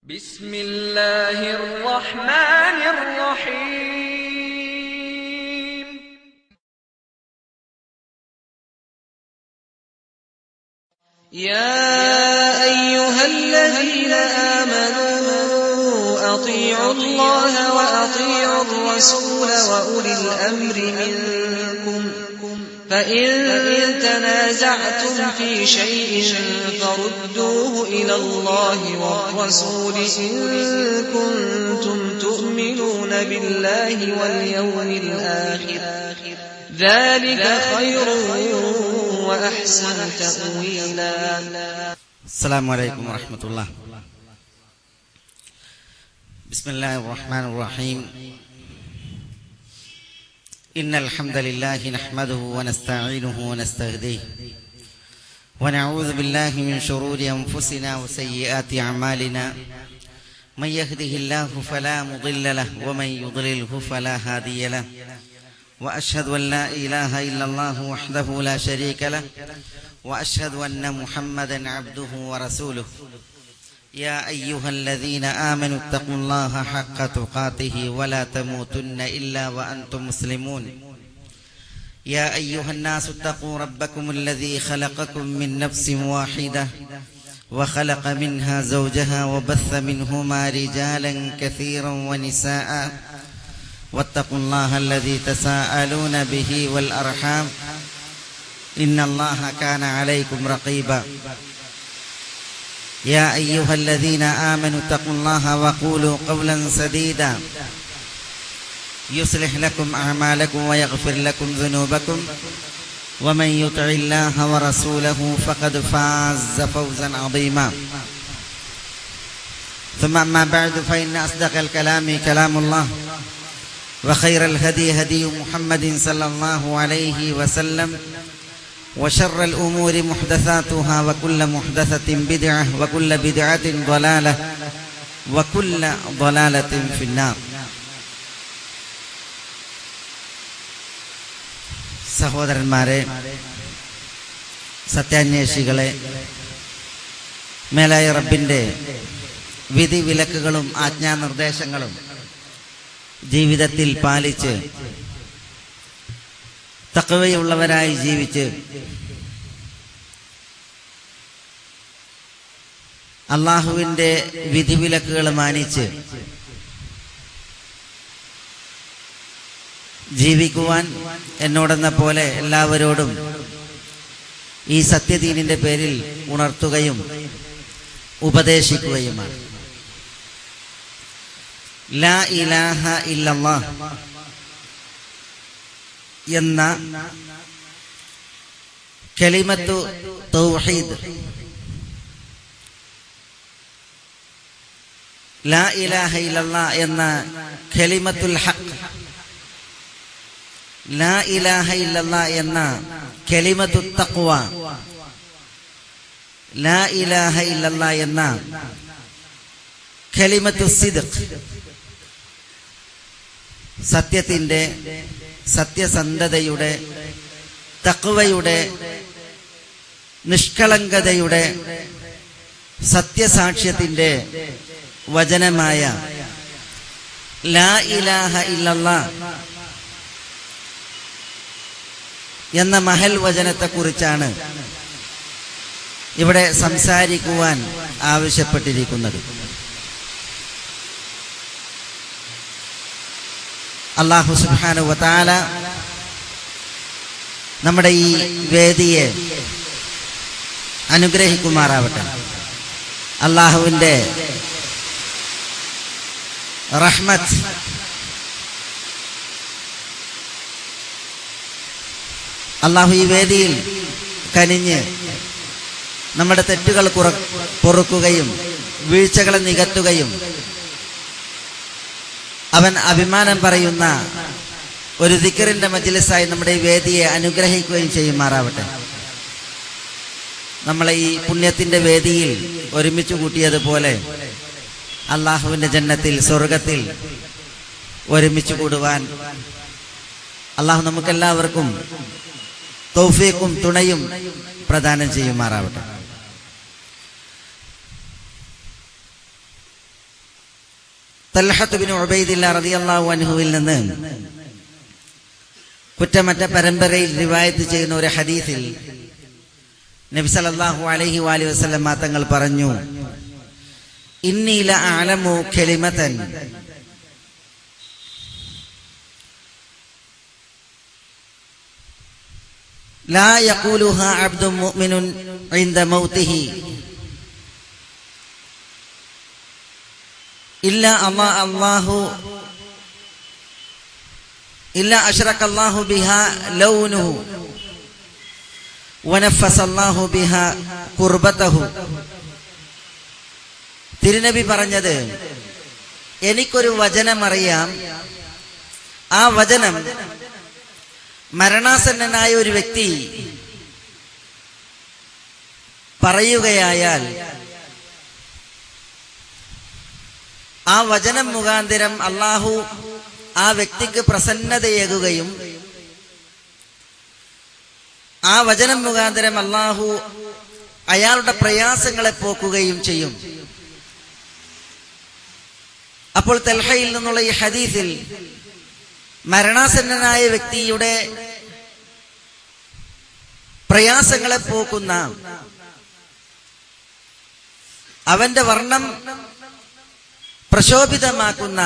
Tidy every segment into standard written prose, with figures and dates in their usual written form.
بسم الله الرحمن الرحيم يا أيها الذين آمنوا أطيعوا الله وأطيعوا الرسول وأولي الأمر منكم فإن تنازعتم في شيء فردوه إلى الله والرسول إن كنتم تؤمنون بالله واليوم الآخر ذلك خير وأحسن تأويلا. السلام عليكم ورحمة الله. بسم الله الرحمن الرحيم. إن الحمد لله نحمده ونستعينه ونستهديه ونعوذ بالله من شرور أنفسنا وسيئات أعمالنا من يهده الله فلا مضل له ومن يضلله فلا هادي له وأشهد أن لا إله إلا الله وحده لا شريك له وأشهد أن محمدا عبده ورسوله. يا أيها الذين آمنوا اتقوا الله حق تقاته ولا تموتن إلا وأنتم مسلمون. يا أيها الناس اتقوا ربكم الذي خلقكم من نفس واحدة وخلق منها زوجها وبث منهما رجالا كثيرا ونساء واتقوا الله الذي تساءلون به والأرحام إن الله كان عليكم رقيبا. يا أيها الذين آمنوا اتقوا الله وقولوا قولا سديدا يصلح لكم أعمالكم ويغفر لكم ذنوبكم ومن يطع الله ورسوله فقد فاز فوزا عظيما. ثم أما بعد فإن أصدق الكلام كلام الله وخير الهدي هدي محمد صلى الله عليه وسلم وشر الأمور محدثاتها وكل محدثة بدعة وكل بدعة ضلالة وكل ضلالة في النار. സഹോദരന്മാരെ, സത്യാന്വേഷികളെ, മേലായ റബ്ബിൻ്റെ വിധി വിലക്കുകളും ആജ്ഞാനിർദ്ദേശങ്ങളും ജീവിതത്തിൽ പാലിച്ച് തഖ്വയുള്ളവരായി ജീവിച്ച് അള്ളാഹുവിൻ്റെ വിധിവിലക്കുകൾ മാനിച്ച് ജീവിക്കുവാൻ എന്നോടെന്ന പോലെ എല്ലാവരോടും ഈ സത്യദീനിന്റെ പേരിൽ ഉണർത്തുകയും ഉപദേശിക്കുകയുമാണ്. ലാ ഇലാഹ ഇല്ലല്ലാഹ് എന്ന കലിമത്തു തൗഹീദ്, ലാ ഇലാഹ ഇല്ലല്ലാഹ് എന്ന കലിമത്തുൽ ഹഖ്, ലാ ഇലാഹ ഇല്ലല്ലാഹ് എന്ന കലിമത്തു തഖ്വ, ലാ ഇലാഹ ഇല്ലല്ലാഹ് എന്ന കലിമത്തു സിദ്ഖ്, സത്യത്തിന്റെ, സത്യസന്ധതയുടെ, തഖ്വയുടെ, നിഷ്കളങ്കതയുടെ, സത്യസാക്ഷ്യത്തിന്റെ വചനമായ ലാ ഇലാഹ ഇല്ലല്ലാഹ് എന്ന മഹൽ വചനത്തെക്കുറിച്ചാണ് ഇവിടെ സംസാരിക്കുവാൻ ആവശ്യപ്പെട്ടിരിക്കുന്നത്. അല്ലാഹു സുബ്ഹാനഹു വ തആല നമ്മുടെ ഈ വേദിയെ അനുഗ്രഹിക്കുമാറാവട്ടെ. അല്ലാഹുവിൻ്റെ റഹ്മത്ത് അല്ലാഹു ഈ വേദിയിൽ കനിഞ്ഞ് നമ്മുടെ തെറ്റുകൾ പൊറുക്കുകയും വീഴ്ചകളെ നികത്തുകയും അവൻ അഭിമാനം പറയുന്ന ഒരു ദിക്റിന്റെ മജ്ലിസായി നമ്മുടെ ഈ വേദിയെ അനുഗ്രഹിക്കുകയും ചെയ്യുമാറാവട്ടെ. നമ്മളെ ഈ പുണ്യത്തിന്റെ വേദിയിൽ ഒരുമിച്ച് കൂട്ടിയതുപോലെ അള്ളാഹുവിന്റെ ജന്നത്തിൽ, സ്വർഗത്തിൽ ഒരുമിച്ച് കൂടുവാൻ അള്ളാഹു നമുക്കെല്ലാവർക്കും തൗഫീഖും തുണയും പ്രദാനം ചെയ്യുമാറാവട്ടെ. തൽഹത്ത് ബിൻ ഉബൈദില്ലാ റളിയല്ലാഹു അൻഹുവിൽ നിന്ന് കുറ്റമറ്റ പരമ്പരയിൽ റിവായത്ത് ചെയ്യുന്ന ഒരു ഹദീസിൽ നബി സല്ലല്ലാഹു അലൈഹി വസല്ലം തങ്ങൾ പറഞ്ഞു, ഇന്നി ലഅലമു കലിമതൻ ലാ യഖൂലുഹാ അബ്ദുൻ മുഅ്മിനുൻ ഇൻദ മൗതിഹി ഇല്ലാ അശ്റകല്ലാഹു ബിഹാ ലൗനുഹു വനഫസല്ലാഹു ബിഹാ ഖുർബതഹു. തിരുനബി പറഞ്ഞത്, എനിക്കൊരു വചനം അറിയാം, ആ വചനം മരണാസന്നനായ ഒരു വ്യക്തി പറയുകയായാൽ ആ വചനം മുഖാന്തരം അള്ളാഹു ആ വ്യക്തിക്ക് പ്രസന്നതയേകുകയും ആ വചനം മുഖാന്തരം അള്ളാഹു അയാളുടെ പ്രയാസങ്ങളെ പോക്കുകയും ചെയ്യും. അപ്പോൾ തൽഹയിൽ നിന്നുള്ള ഈ ഹദീസിൽ മരണാസന്നനായ വ്യക്തിയുടെ പ്രയാസങ്ങളെ പോക്കുന്ന, അവന്റെ വർണ്ണം പ്രശോഭിതമാക്കുന്ന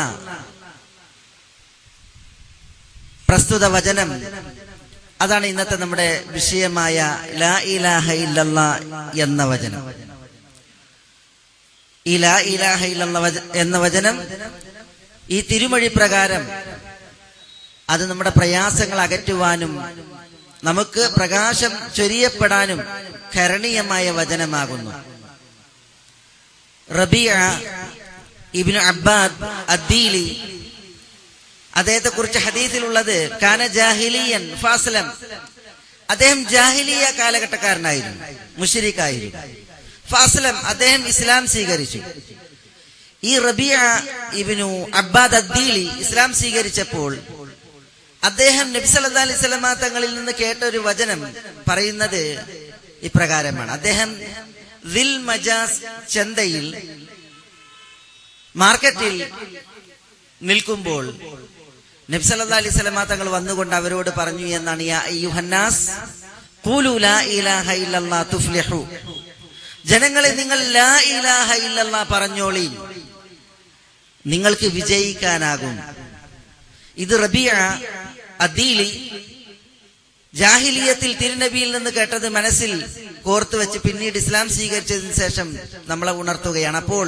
പ്രസ്തുത വചനം, അതാണ് ഇന്നത്തെ നമ്മുടെ വിഷയമായ ലാ ഇലാഹ ഇല്ലല്ലാ എന്ന വചനം. ഈ ലാ ഇലാഹ ഇല്ലല്ലാ എന്ന വചനം ഈ തിരുമൊഴി പ്രകാരം അത് നമ്മുടെ പ്രയാസങ്ങൾ അകറ്റുവാനും നമുക്ക് പ്രകാശം ചൊരിയപ്പെടാനും കരണീയമായ വചനമാകുന്നു. റബീഅ ഇബ്നു അബ്ബാദ് അദ്ദീലി, അദ്ദേഹത്തെ കുറിച്ച് ഹദീസിലുള്ളത്, കാന ജാഹിലിയൻ ഫാസ്ലം, അദ്ദേഹം ജാഹിലിയ കാലഘട്ടക്കാരനായിരുന്നു, മുശ്രിക്കായിരുന്നു. ഫാസ്ലം, അദ്ദേഹം ഇസ്ലാം സ്വീകരിച്ചു. ഈ റബീഅ ഇബ്നു അബ്ബാദ് അദ്ദീലി ഇസ്ലാം സ്വീകരിച്ചപ്പോൾ അദ്ദേഹം നബി സല്ലല്ലാഹു അലൈഹി വസല്ലം തങ്ങളിൽ നിന്ന് കേട്ട ഒരു വചനം പറയുന്നത് ഇപ്രകാരമാണ്. അദ്ദേഹം ദിൽ മജാസ് ചന്തയിൽ, മാർക്കറ്റിൽ നിൽക്കുമ്പോൾ നബി സല്ലല്ലാഹു അലൈഹി വസല്ലം തങ്ങൾ വന്നുകൊണ്ട് അവരോട് പറഞ്ഞു എന്നാണ്, യാ അയ്യുഹന്നാസ് ഖൂലു ലാ ഇലാഹ ഇല്ലല്ലാഹ് തുഫ്ലിഹു, ജനങ്ങളെ നിങ്ങൾ ലാ ഇലാഹ ഇല്ലല്ലാഹ് പറഞ്ഞോളി, നിങ്ങൾക്ക് വിജയിക്കാനാകും. ഇത് റബീഅ അദ്ദീലി ജാഹിലിയത്തിൽ തിരുനബിയിൽ നിന്ന് കേട്ടത് മനസ്സിൽ കോർത്തു വെച്ച് പിന്നീട് ഇസ്ലാം സ്വീകരിച്ചതിന് ശേഷം നമ്മളെ ഉണർത്തുകയാണ്. അപ്പോൾ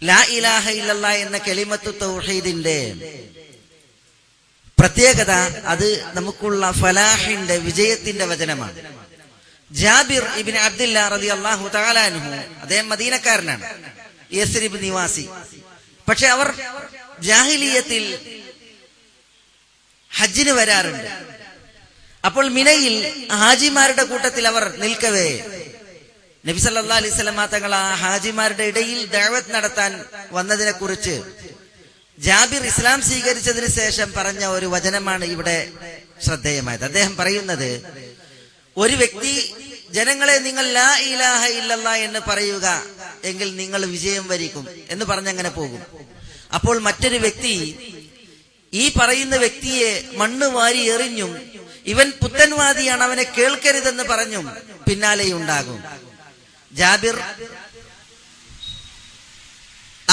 ലാ ഇലാഹ ഇല്ലല്ലാഹ് എന്ന കലിമത്തു തൗഹീദിന്റെ പ്രത്യേകത, അത് നമുക്കുള്ള ഫലാഹിന്റെ, വിജയത്തിന്റെ വചനമാണ്. ജാബിർ ഇബ്നു അബ്ദുല്ലാ റളിയല്ലാഹു തആല അൻഹു, അദ്ദേഹം മദീനക്കാരനാണ്, യസ്രിബ് നിവാസി. പക്ഷെ അവർ ജാഹിലിയത്തിൽ ഹജ്ജിന് വരാറുണ്ട്. അപ്പോൾ മിനയിൽ ഹാജിമാരുടെ കൂട്ടത്തിൽ അവർ നിൽക്കവേ നബി സല്ലല്ലാഹു അലൈഹി വസല്ലം തങ്ങൾ ആ ഹാജിമാരുടെ ഇടയിൽ ദഅവത്ത് നടത്താൻ വന്നതിനെ കുറിച്ച് ജാബിർ ഇസ്ലാം സ്വീകരിച്ചതിന് ശേഷം പറഞ്ഞ ഒരു വചനമാണ് ഇവിടെ ശ്രദ്ധേയമായത്. അദ്ദേഹം പറയുന്നത്, ഒരു വ്യക്തി ജനങ്ങളെ നിങ്ങൾ ലാ ഇലാഹ ഇല്ലല്ലാഹ് എന്ന് പറയുക, എങ്കിൽ നിങ്ങൾ വിജയം വരിക്കും എന്ന് പറഞ്ഞങ്ങനെ പോകും. അപ്പോൾ മറ്റൊരു വ്യക്തി ഈ പറയുന്ന വ്യക്തിയെ മണ്ണ് വാരി എറിഞ്ഞും ഇവൻ പുത്തൻവാദിയാണ്, അവനെ കേൾക്കരുതെന്ന് പറഞ്ഞും പിന്നാലെയുണ്ടാകും. ജാബിർ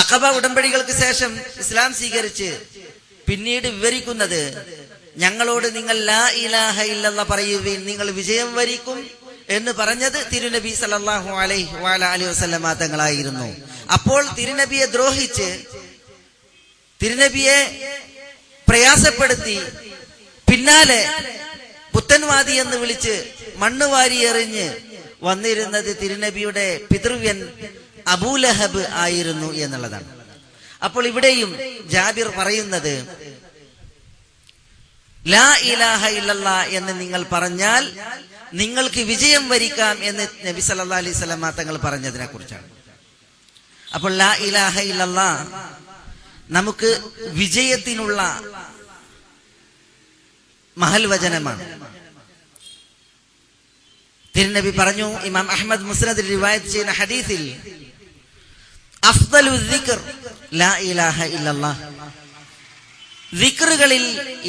അഖബ ഉടമ്പടികൾക്ക് ശേഷം ഇസ്ലാം സ്വീകരിച്ച് പിന്നീട് വിവരിക്കുന്നത്, ഞങ്ങളോട് നിങ്ങൾ ലാ ഇലാഹ ഇല്ലല്ലാഹ് പറയുവിൻ, നിങ്ങൾ വിജയം വരിക്കും എന്ന് പറഞ്ഞത് തിരുനബി സല്ലല്ലാഹു അലൈഹി വസല്ലം തങ്ങളായിരുന്നു. അപ്പോൾ തിരുനബിയെ ദ്രോഹിച്ച്, തിരുനബിയെ പ്രയാസപ്പെടുത്തി പിന്നാലെ പുത്തൻവാദി എന്ന് വിളിച്ച് മണ്ണ് വാരി എറിഞ്ഞ് വന്നിരുന്നത് തിരുനബിയുടെ പിതൃവ്യൻ അബൂലഹബ് ആയിരുന്നു എന്നുള്ളതാണ്. അപ്പോൾ ഇവിടെയും ജാബിർ പറയുന്നത്, ലാ ഇലാഹ ഇല്ലല്ലാഹ് എന്ന് നിങ്ങൾ പറഞ്ഞാൽ നിങ്ങൾക്ക് വിജയം വരിക്കാം എന്ന് നബി സല്ലല്ലാഹു അലൈഹി വസല്ലം തങ്ങൾ പറഞ്ഞതിനെ കുറിച്ചാണ്. അപ്പോൾ ലാ ഇലാഹ ഇല്ലല്ലാഹ് നമുക്ക് വിജയത്തിനുള്ള മഹൽ വചനമാണ്. തിരുനബി പറഞ്ഞു, ഇമാം അഹ്മദ് മുസ്നദിൽ റിവായത്ത് ചെയ്യുന്ന ഹദീസിൽ, അഫ്ദലു ദിക്ർ ലാ ഇലാഹ ഇല്ലല്ലാഹ്. ദിക്റുകളിൽ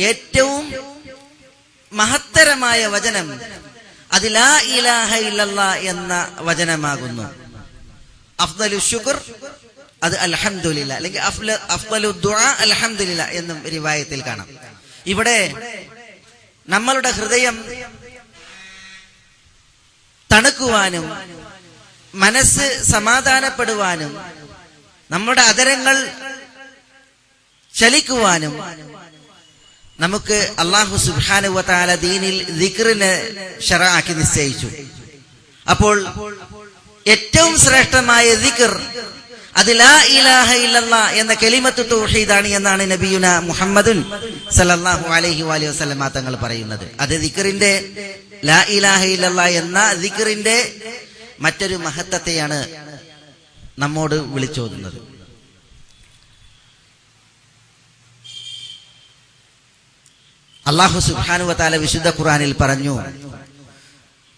ഏറ്റവും മഹത്തരമായ വചനം അത് ലാ ഇലാഹ ഇല്ലല്ലാഹ് എന്ന വചനമാകുന്നു. അഫ്ദലു ശുക്ർ അത് അൽഹംദുലില്ലാഹ്, അല്ലെങ്കിൽ അഫ്ദലു ദുആ അൽഹംദുലില്ലാഹ് എന്നും റിവായത്തിൽ കാണാം. ഇവിടെ നമ്മളുടെ ഹൃദയം തണുക്കുവാനും മനസ്സ് സമാധാനപ്പെടുവാനും നമ്മുടെ അധരങ്ങൾ ചലിക്കുവാനും നമുക്ക് അല്ലാഹു സുബ്ഹാനഹു വ തആല ദീനിൽ ദിക്റിനെ ശറഅാക്കി നിശ്ചയിച്ചു. അപ്പോൾ ഏറ്റവും ശ്രേഷ്ഠമായ ദിക്ർ അത് ലാ ഇലാഹ ഇല്ലല്ലാഹ് എന്ന കലിമത്തു തൗഹീദാണ് എന്നാണ് നബിയുന മുഹമ്മദുൻ സല്ലല്ലാഹു അലൈഹി വസല്ലം തങ്ങൾ പറയുന്നത്. അത് ദിക്റിന്റെ ലാ ഇലാഹ ഇല്ലല്ലാഹ് എന്ന ദിക്റിന്റെ മറ്റൊരു മഹത്വത്തെയാണ് നമ്മോട് വിളിച്ചോതുന്നത്. അല്ലാഹു സുബ്ഹാനഹു വ തആല വിശുദ്ധ ഖുർആനിൽ പറഞ്ഞു,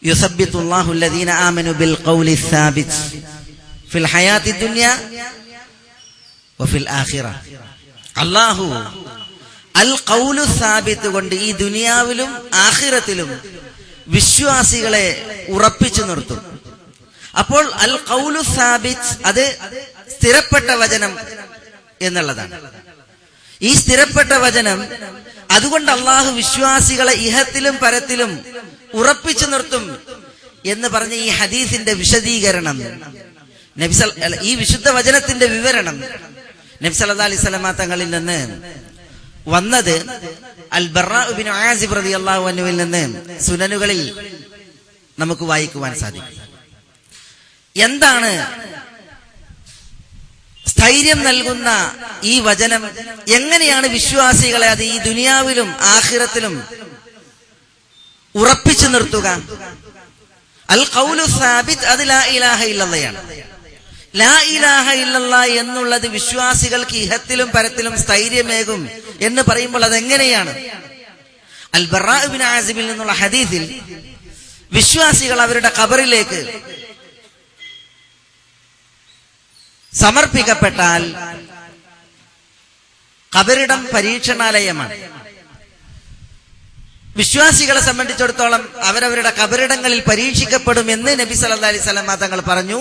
യുസബ്ബിതുല്ലാഹു അല്ലദീന ആമനു ബിൽ ഖൗലി സാബിത് ഫിൽ ഹയാത്തി ദുനിയ വഫിൽ ആഖിറ. അല്ലാഹു അൽ ഖൗലു സാബിത് കൊണ്ട് ഈ ദുനിയാവിലും ആഖിറത്തിലും വിശ്വാസികളെ ഉറപ്പിച്ചു നിർത്തും. അപ്പോൾ അൽ ഖൗലു സാബിത് അത് സ്ഥിരപ്പെട്ട വചനം എന്നുള്ളതാണ്. ഈ സ്ഥിരപ്പെട്ട വചനം അതുകൊണ്ട് അള്ളാഹു വിശ്വാസികളെ ഇഹത്തിലും പരത്തിലും ഉറപ്പിച്ചു നിർത്തും എന്ന് പറഞ്ഞ ഈ ഹദീസിന്റെ വിശദീകരണം, ഈ വിശുദ്ധ വചനത്തിന്റെ വിവരണം നബി സല്ലല്ലാഹു അലൈഹി വസല്ലം തങ്ങളിൽ നിന്ന് വന്നത് അൽ ബറാ ഇബ്നു ആസിബ് റളിയല്ലാഹു അൻഹുവിൽ നിന്ന് സുനനുകളിൽ നമുക്ക് വായിക്കുവാൻ സാധിക്കും. എന്താണ് സ്ഥൈര്യം നൽകുന്ന ഈ വചനം? എങ്ങനെയാണ് വിശ്വാസികളെ അത് ഈ ദുനിയാവിലും ആഖിറത്തിലും ഉറപ്പിച്ചു നിർത്തുക? അൽ ഖൗലു സാബിത് അത് ലാ ഇലാഹ ഇല്ലല്ലാഹയാണ്. ലാ ഇലാഹ ഇല്ലല്ലാഹ് എന്നുള്ളത് വിശ്വാസികൾക്ക് ഇഹത്തിലും പരത്തിലും സ്ഥൈര്യമേകും എന്ന് പറയുമ്പോൾ അതെങ്ങനെയാണ്? അൽ ബറാ ഇബ്നു ആസിബിൽ നിന്നുള്ള ഹദീസിൽ വിശ്വാസികൾ അവരുടെ ഖബറിലേക്ക് സമർപ്പിക്കപ്പെട്ടാൽ ഖബറിടം പരീക്ഷണാലയമാണ്. വിശ്വാസികളെ സംബന്ധിച്ചിടത്തോളം അവരവരുടെ ഖബറിടങ്ങളിൽ പരീക്ഷിക്കപ്പെടുമെന്ന് നബി സല്ലല്ലാഹു അലൈഹി വസല്ലം തങ്ങൾ പറഞ്ഞു.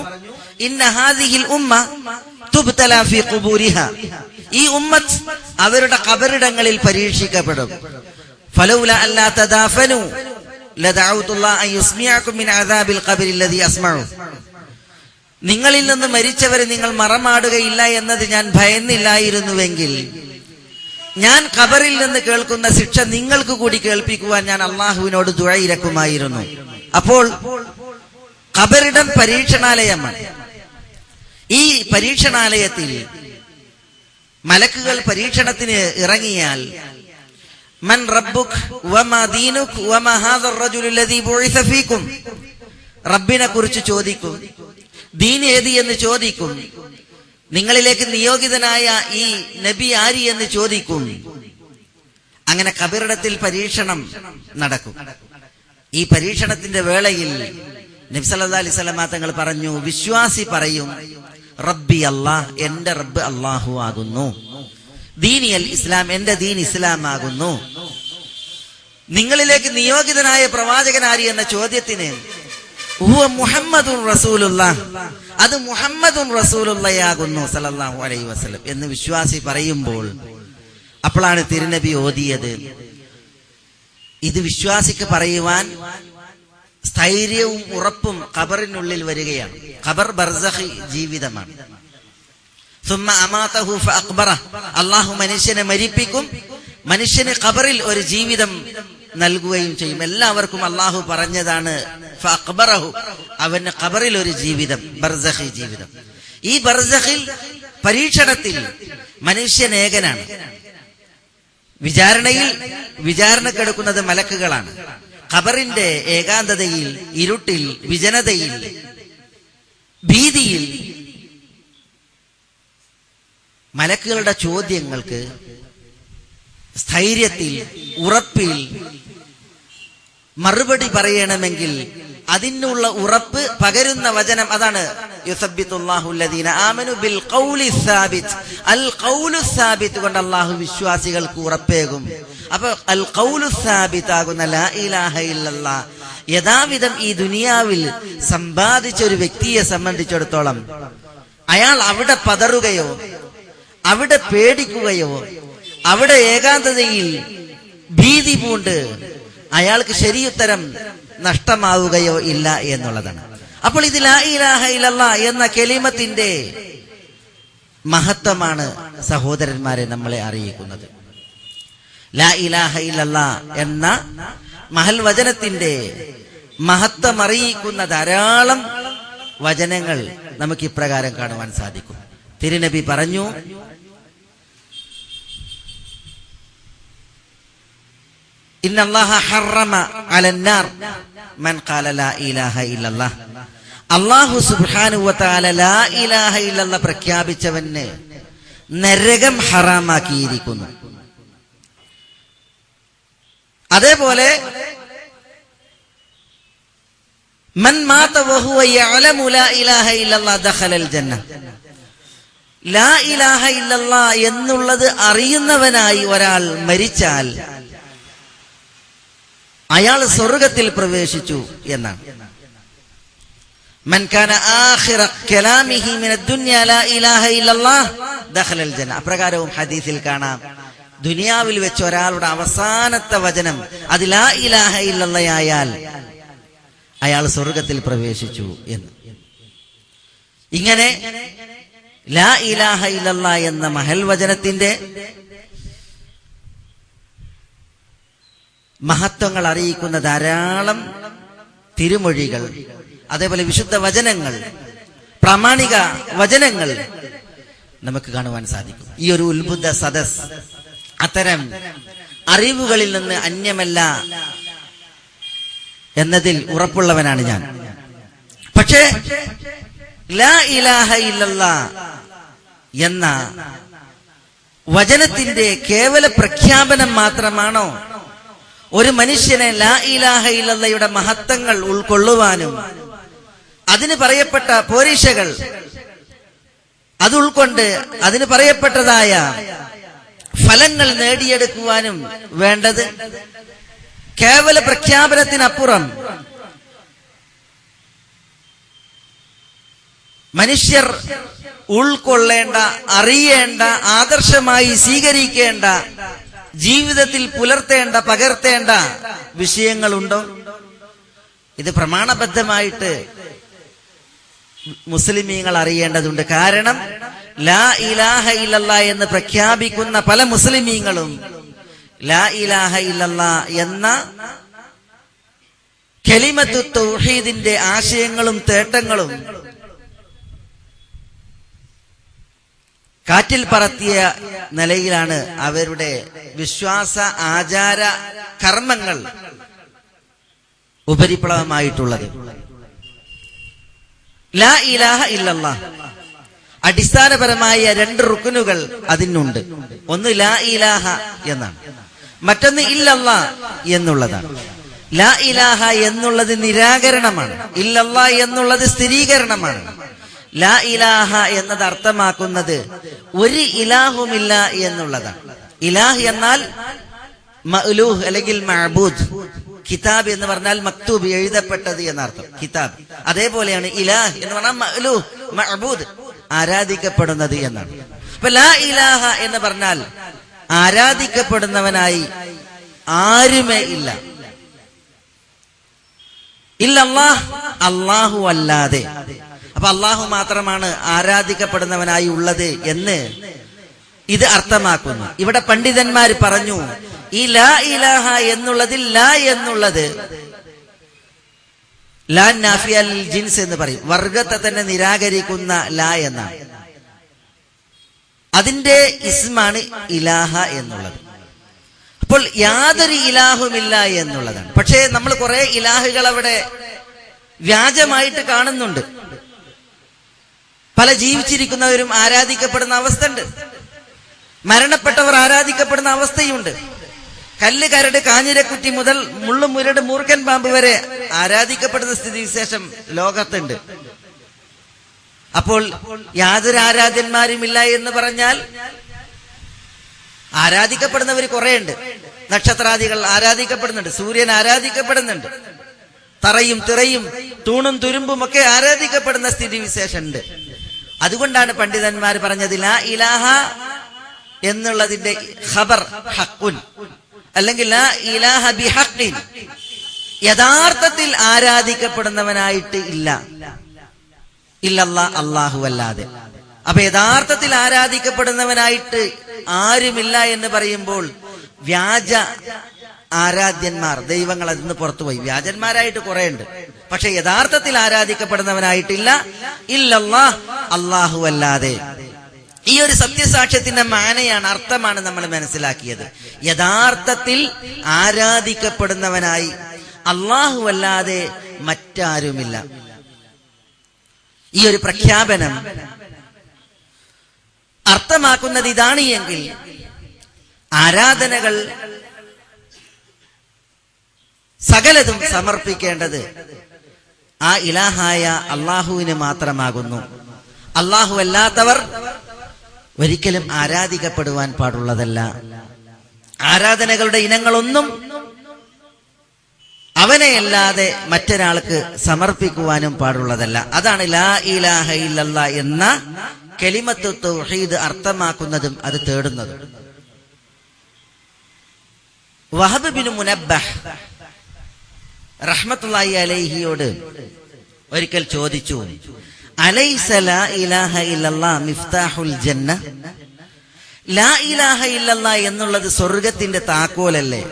ഇന്ന ഹാദിഹിൽ ഉമ്മ തുബ്തല ഫീ ഖുബൂരിഹാ. ഈ ഉമ്മത്ത് അവരുടെ ഖബറിടങ്ങളിൽ പരീക്ഷിക്കപ്പെടും. ഫലൗല അല്ലാ തദാഫനു ലദഅഉതുല്ലാഹ അൻ യുസ്മിഅകും മിൻ അദാബിൽ ഖബരി അല്ലദീ അസ്മഉ. നിങ്ങളിൽ നിന്ന് മരിച്ചവരെ നിങ്ങൾ മറമാടുകയില്ല എന്നത് ഞാൻ ഭയന്നില്ലായിരുന്നുവെങ്കിൽ ഞാൻ ഖബറിൽ നിന്ന് കേൾക്കുന്ന ശിക്ഷ നിങ്ങൾക്ക് കൂടി കേൾപ്പിക്കുവാൻ ഞാൻ അള്ളാഹുവിനോട് ദുആ ഇരക്കുമായിരുന്നു. അപ്പോൾ ഖബറിടം പരീക്ഷണാലയമാണ്. ഈ പരീക്ഷണാലയത്തിൽ മലക്കുകൾ പരീക്ഷണത്തിന് ഇറങ്ങിയാൽ മൻ റബ്ബുക് വമാ ദീനുക് വമാ ഹാദർ റജുലു അല്ലദീ ബുഇസ ഫീകും, റബ്ബിനെ കുറിച്ച് ചോദിക്കും, ദീൻ ഏത് എന്ന് ചോദിക്കും, നിങ്ങളിലേക്ക് നിയോഗിതനായ ഈ നബി ആര് എന്ന് ചോദിക്കും. അങ്ങനെ ഖബറിടത്തിൽ പരീക്ഷണം നടക്കും. ഈ പരീക്ഷണത്തിന്റെ വേളയിൽ നബി സല്ലല്ലാഹു അലൈഹി വസല്ലം തങ്ങൾ പറഞ്ഞു, വിശ്വാസി പറയും റബ്ബി അല്ലാഹ്, എന്റെ റബ്ബ് അല്ലാഹു ആകുന്നു, ദീനി അൽ ഇസ്ലാം, എന്റെ ദീൻ ഇസ്ലാം ആകുന്നു. നിങ്ങളിലേക്ക് നിയോഗിതനായ പ്രവാചകൻ ആര് എന്ന ചോദ്യത്തിന് ഹുവ മുഹമ്മദുർ റസൂലുള്ളാഹ്, അത് മുഹമ്മദുർ റസൂലുള്ളാഹിയാകുന്നു സല്ലല്ലാഹു അലൈഹി വസല്ലം എന്ന് വിശ്വാസി പറയുമ്പോൾ അപ്പോഴാണ് തിരുനബി ഓതിയത്, ഇത് വിശ്വാസിക്ക് പറയുവാൻ സ്ഥൈര്യവും ഉറപ്പും ഖബറിനുള്ളിൽ വരികയാണ്. ഖബർ ബർസഖി ജീവിതമാണ്. സുമ്മ അമാതഹു ഫഅഖ്ബറഹ്, അല്ലാഹു മനുഷ്യനെ മരിപ്പിക്കും, മനുഷ്യന് ഖബറിൽ ഒരു ജീവിതം നൽകുകയും ചെയ്യും. എല്ലാവർക്കും അല്ലാഹു പറഞ്ഞതാണ് ഫഅഖ്ബറഹു, അവന് ഖബറിൽ ഒരു ജീവിതം, ബർസഖി ജീവിതം. ഈ ബർസഖിൽ പരീക്ഷണത്തിൽ മനുഷ്യൻ ഏകനാണ്. വിചാരണക്കെടുക്കുന്നത് മലക്കുകളാണ്. ഖബറിന്റെ ഏകാന്തതയിൽ, ഇരുട്ടിൽ, വിജനതയിൽ, ഭീതിയിൽ മലക്കുകളുടെ ചോദ്യങ്ങൾക്ക് സ്ഥൈര്യത്തിൽ, ഉറപ്പിൽ മറുപടി പറയണമെങ്കിൽ അതിനുള്ള ഉറപ്പ് പകരുന്ന വചനം, അതാണ് യുസബ്ബിതുല്ലാഹു അല്ലദീന ആമനു ബിൽ ഖൗലി സാബിത്. അൽ ഖൗലു സാബിത് കൊണ്ട് അല്ലാഹു വിശ്വാസികൾക്ക് ഉറപ്പേകും. അപ്പൊ അൽ ഖൗലു സാബിത് ആകുന്ന ലാ ഇലാഹ ഇല്ലല്ലാഹ് യഥാവിധം ഈ ദുനിയാവിൽ സമ്പാദിച്ച ഒരു വ്യക്തിയെ സംബന്ധിച്ചിടത്തോളം അയാൾ അവിടെ പതറുകയോ അവിടെ പേടിക്കുകയോ അവിടെ ഏകാന്തതയിൽ ഭീതി പൂണ്ട് അയാൾക്ക് ശരിയുത്തരം നഷ്ടമാവുകയോ ഇല്ല എന്നുള്ളതാണ്. അപ്പോൾ ഇത് ലാ ഇലാഹ ഇല്ലല്ലാഹ് എന്ന കലിമത്തിന്റെ മഹത്വമാണ് സഹോദരന്മാരെ നമ്മളെ അറിയിക്കുന്നത്. ലാ ഇലാഹ ഇല്ലല്ലാഹ് എന്ന മഹൽ വചനത്തിന്റെ മഹത്വം അറിയിക്കുന്ന ധാരാളം വചനങ്ങൾ നമുക്ക് ഇപ്രകാരം കാണുവാൻ സാധിക്കും. തിരുനബി പറഞ്ഞു, ഇന്നല്ലാഹ ഹറമ അലന്നാർ മൻ ഖാല ലാ ഇലാഹ ഇല്ലല്ലാഹ്. അല്ലാഹു സുബ്ഹാനഹു വ തആല ലാ ഇലാഹ ഇല്ലല്ലാഹ് പ്രഖ്യാപിച്ചവന് നരകം ഹറാമാക്കിയിരിക്കുന്നു. അതേപോലെ മൻ മാത വഹുവ യഅലമു ലാ ഇലാഹ ഇല്ലല്ലാഹ് ദഖലൽ ജന്ന. ലാ ഇലാഹ ഇല്ലല്ലാഹ് എന്നുള്ളത് അറിയുന്നവനായി ഒരാൾ മരിച്ചാൽ അയാൾ സ്വർഗത്തിൽ പ്രവേശിച്ചു എന്നാണ്. മൻ കാന ആഖിറ കലാമിഹി മിനദ് ദുനിയ ലാ ഇലാഹ ഇല്ലല്ലാഹ് ദഖലൽ ജന്ന. അപ്രകാരവും ഹദീസിൽ കാണാം, ദുനിയാവിൽ വെച്ച് ഒരാളുടെ അവസാനത്തെ വചനം അത് ലാ ഇലാഹ ഇല്ലല്ലാഹ് ആയാൽ അയാൾ സ്വർഗത്തിൽ പ്രവേശിച്ചു എന്ന്. ഇങ്ങനെ ലാ ഇലാഹ ഇല്ലല്ലാഹ് എന്ന മഹൽ വചനത്തിന്റെ മഹത്വങ്ങൾ അറിയിക്കുന്ന ധാരാളം തിരുമൊഴികൾ, അതേപോലെ വിശുദ്ധ വചനങ്ങൾ, പ്രാമാണിക വചനങ്ങൾ നമുക്ക് കാണുവാൻ സാധിക്കും. ഈ ഒരു ഉത്ബുദ്ധ സദസ് അത്തരം അറിവുകളിൽ നിന്ന് അന്യമല്ല എന്നതിൽ ഉറപ്പുള്ളവനാണ് ഞാൻ. പക്ഷേ ലാ ഇലാഹ ഇല്ലല്ലാഹ് എന്ന വചനത്തിന്റെ കേവല പ്രഖ്യാപനം മാത്രമാണോ ഒരു മനുഷ്യനെ ലാ ഇലാഹ ഇല്ലല്ലാഹയുടെ മഹത്വങ്ങൾ ഉൾക്കൊള്ളുവാനും അതിന് പറയപ്പെട്ട പോരീഷകൾ അത് ഉൾക്കൊണ്ട് അതിന് പറയപ്പെട്ടതായ ഫലങ്ങൾ നേടിയെടുക്കുവാനും വേണ്ടത്? കേവല പ്രഖ്യാപനത്തിനപ്പുറം മനുഷ്യർ ഉൾക്കൊള്ളേണ്ട, അറിയേണ്ട, ആദർശമായി സ്വീകരിക്കേണ്ട, ജീവിതത്തിൽ പുലർത്തേണ്ട, പകർത്തേണ്ട വിഷയങ്ങളുണ്ടോ? ഇത് പ്രമാണബദ്ധമായിട്ട് മുസ്ലിമീങ്ങൾ അറിയേണ്ടതുണ്ട്. കാരണം ലാ ഇലാഹ ഇല്ലല്ലാഹ് എന്ന് പ്രഖ്യാപിക്കുന്ന പല മുസ്ലിമീങ്ങളും ലാ ഇലാഹ ഇല്ലല്ലാഹ് എന്ന കലിമത്തു തൗഹീദിന്റെ ആശയങ്ങളും തേട്ടങ്ങളും കാറ്റിൽ പറത്തിയ നിലയിലാണ് അവരുടെ വിശ്വാസ ആചാര കർമ്മങ്ങൾ ഉപരിപ്ലവമായിട്ടുള്ളത്. ലാ ഇലാഹ ഇല്ലല്ലാഹ് അടിസ്ഥാനപരമായ രണ്ട് റുക്നുകൾ അതിനുണ്ട്. ഒന്ന് ലാ ഇലാഹ എന്നാണ്, മറ്റൊന്ന് ഇല്ലല്ലാഹ് എന്നുള്ളതാണ്. ലാ ഇലാഹ എന്നുള്ളത് നിരാകരണമാണ്, ഇല്ലല്ലാഹ് എന്നുള്ളത് സ്ഥിരീകരണമാണ്. ലാ ഇലാഹ എന്നത് അർത്ഥമാക്കുന്നത് ഒരു ഇലാഹുമില്ല എന്നുള്ളതാണ്. ഇലാഹ് എന്നാൽ മഅ്ലൂഹ് അല്ലെങ്കിൽ മഅബൂദ്. കിതാബ് എന്ന് പറഞ്ഞാൽ മക്തൂബ്, എഴുതപ്പെട്ടത് എന്നർത്ഥം കിതാബ്. അതേപോലെയാണ് ഇലാഹ് എന്ന് പറഞ്ഞാൽ മഅ്ലൂഹ് മഅബൂദ്, ആരാധിക്കപ്പെടുന്നത് എന്നാണ്. അപ്പൊ ലാ ഇലാഹ എന്ന് പറഞ്ഞാൽ ആരാധിക്കപ്പെടുന്നവനായി ആരുമേ ഇല്ല. ഇല്ലല്ലാഹ്, അല്ലാഹു അല്ലാതെ. അപ്പൊ അല്ലാഹു മാത്രമാണ് ആരാധിക്കപ്പെടുന്നവനായി ഉള്ളത് എന്ന് ഇത് അർത്ഥമാക്കുന്നു. ഇവിടെ പണ്ഡിതന്മാർ പറഞ്ഞു, ഈ ലാ ഇലാഹ എന്നുള്ളതിൽ ലാ എന്നുള്ളത് ലാ നാഫിയ ലിൽ ജിൻസ് എന്ന് പറയും, വർഗത്തെ തന്നെ നിരാകരിക്കുന്ന ലാ എന്നാണ്. അതിന്റെ ഇസ്മാണ് ഇലാഹ എന്നുള്ളത്. അപ്പോൾ യാതൊരു ഇലാഹുമില്ല എന്നുള്ളതാണ്. പക്ഷേ നമ്മൾ കുറെ ഇലാഹുകൾ അവിടെ വ്യാജമായിട്ട് കാണുന്നുണ്ട്. പല ജീവിച്ചിരിക്കുന്നവരും ആരാധിക്കപ്പെടുന്ന അവസ്ഥ ഉണ്ട്, മരണപ്പെട്ടവർ ആരാധിക്കപ്പെടുന്ന അവസ്ഥയുണ്ട്. കല്ല്, കരട്, കാഞ്ഞിരക്കുറ്റി മുതൽ മുള്ളു, മുരട്, മൂർഖൻ പാമ്പ് വരെ ആരാധിക്കപ്പെടുന്ന സ്ഥിതിവിശേഷം ലോകത്തുണ്ട്. അപ്പോൾ യാതൊരു ആരാധ്യന്മാരുമില്ല എന്ന് പറഞ്ഞാൽ ആരാധിക്കപ്പെടുന്നവർ കുറേയുണ്ട്. നക്ഷത്രാദികൾ ആരാധിക്കപ്പെടുന്നുണ്ട്, സൂര്യൻ ആരാധിക്കപ്പെടുന്നുണ്ട്, തറയും തിറയും തൂണും തുരുമ്പും ഒക്കെ ആരാധിക്കപ്പെടുന്ന സ്ഥിതിവിശേഷമുണ്ട്. അതുകൊണ്ടാണ് പണ്ഡിതന്മാർ പറഞ്ഞത് ലാ ഇലാഹ എന്നുള്ളതിന്റെ ഖബർ ഹഖ്ഉൻ, അല്ലെങ്കിൽ ലാ ഇലാഹ ബിഹഖ്ഇൻ, യഥാർത്ഥത്തിൽ ആരാധിക്കപ്പെടുന്നവനായിട്ട് ഇല്ല, ഇല്ലല്ലാ, അല്ലാഹു അല്ലാതെ. അപ്പൊ യഥാർത്ഥത്തിൽ ആരാധിക്കപ്പെടുന്നവനായിട്ട് ആരുമില്ല എന്ന് പറയുമ്പോൾ വ്യാജ ആരാധ്യന്മാർ, ദൈവങ്ങൾ അതിന് പുറത്തുപോയി. വ്യാജന്മാരായിട്ട് കുറെ ഉണ്ട്, പക്ഷെ യഥാർത്ഥത്തിൽ ആരാധിക്കപ്പെടുന്നവനായിട്ടില്ല, ഇല്ലല്ലാ, അല്ലാഹു അല്ലാതെ. ഈ ഒരു സത്യസാക്ഷ്യത്തിന്റെ മാനയാണ്, അർത്ഥമാണ് നമ്മൾ മനസ്സിലാക്കിയത്. യഥാർത്ഥത്തിൽ ആരാധിക്കപ്പെടുന്നവനായി അല്ലാഹു അല്ലാതെ മറ്റാരുമില്ല. ഈ ഒരു പ്രഖ്യാപനം അർത്ഥമാക്കുന്നത് ഇതാണ് എങ്കിൽ ആരാധനകൾ സകലതും സമർപ്പിക്കേണ്ടത് ആ ഇലാഹായ അല്ലാഹുവിന് മാത്രമാകുന്നു. അല്ലാഹു അല്ലാത്തവർ ഒരിക്കലും ആരാധിക്കപ്പെടുവാൻ പാടുള്ളതല്ല. ആരാധനകളുടെ ഇനങ്ങളൊന്നും അവനെയല്ലാതെ മറ്റൊരാൾക്ക് സമർപ്പിക്കുവാനും പാടുള്ളതല്ല. അതാണ് ലാ ഇലാഹ ഇല്ലല്ലാ എന്ന കലിമത്തു തൗഹീദ് അർത്ഥമാക്കുന്നതും അത് തേടുന്നതും. വഹബ് ബിൻ മുനബ്ബഹ് റഹ്മത്തുള്ളാഹി അലൈഹിയോട് ഒരിക്കൽ ചോദിച്ചു, അലൈസ ലാ ഇലാഹ ഇല്ലല്ലാ മിഫ്താഹുൽ ജന്ന? ലാ ഇലാഹ ഇല്ലല്ലാ എന്നുള്ളത് സ്വർഗത്തിന്റെ താക്കോലല്ലേ?